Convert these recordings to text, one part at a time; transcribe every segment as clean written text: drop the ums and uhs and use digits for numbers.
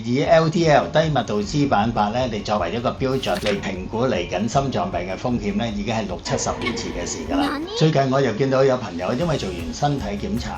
以 LDL 低密度脂蛋白咧嚟作為一個標準嚟評估嚟緊心臟病嘅風險咧，已經係60-70年前嘅事㗎啦。最近我又見到有朋友因為做完身體檢查，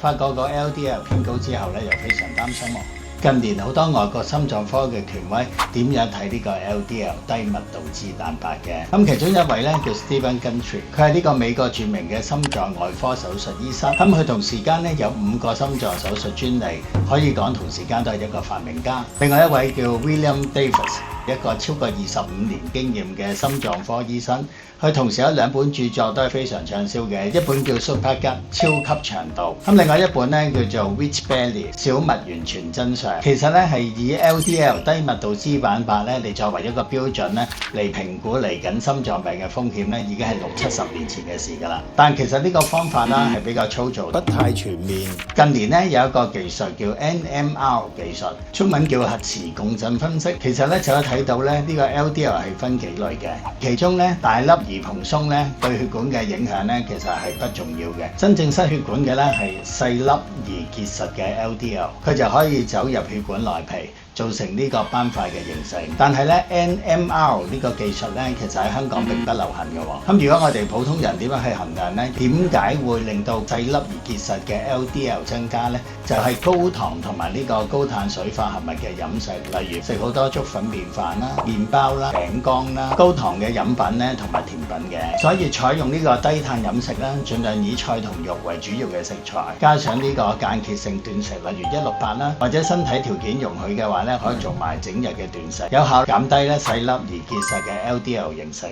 發覺個 LDL 偏高之後咧，又非常擔心喎。近年好多外國心臟科嘅權威點樣睇呢個 LDL 低密度脂蛋白嘅？咁其中一位咧叫 Stephen Gundry， 佢係呢個美國著名嘅心臟外科手術醫生。咁佢同時間咧有5個心臟手術專利，可以講同時間都係一個發明家。另外一位叫 William Davis， 一個超過25年經驗嘅心臟科醫生。佢同時有2本著作都係非常暢銷嘅，一本叫 Super Gut 超級腸道，咁另外一本咧叫做 Rich Belly 小麥完全真相。其實咧係以 LDL 低密度脂蛋白咧嚟作為一個標準咧嚟評估嚟緊心臟病嘅風險咧，已經係60-70年前嘅事㗎啦。但其實呢個方法啦係比較粗糙，不太全面。近年咧有一個技術叫 NMR 技術，中文叫核磁共振分析。其實咧就可以睇到咧呢個 LDL 係分幾類嘅，其中咧大粒而蓬鬆咧對血管嘅影響咧其實係不重要嘅，真正塞血管嘅咧係細粒而結實嘅 LDL， 佢就可以走入血管內皮，造成呢個斑塊嘅形成。但係咧 NMR 呢個技術咧其實喺香港並不流行嘅喎。咁如果我哋普通人點樣去衡量咧？點解會令到細粒而結實嘅 LDL 增加咧？就係高糖同埋呢個高碳水化合物嘅飲食，例如食好多粥粉麵飯啦、麵包啦、餅乾啦、高糖嘅飲品咧同埋甜品嘅。所以採用呢個低碳飲食啦，盡量以菜同肉為主要嘅食材，加上呢個間歇性斷食，例如168啦，或者身體條件容許嘅話咧，可以做埋整日嘅斷食，有效減低咧細粒而結實嘅 LDL 形成。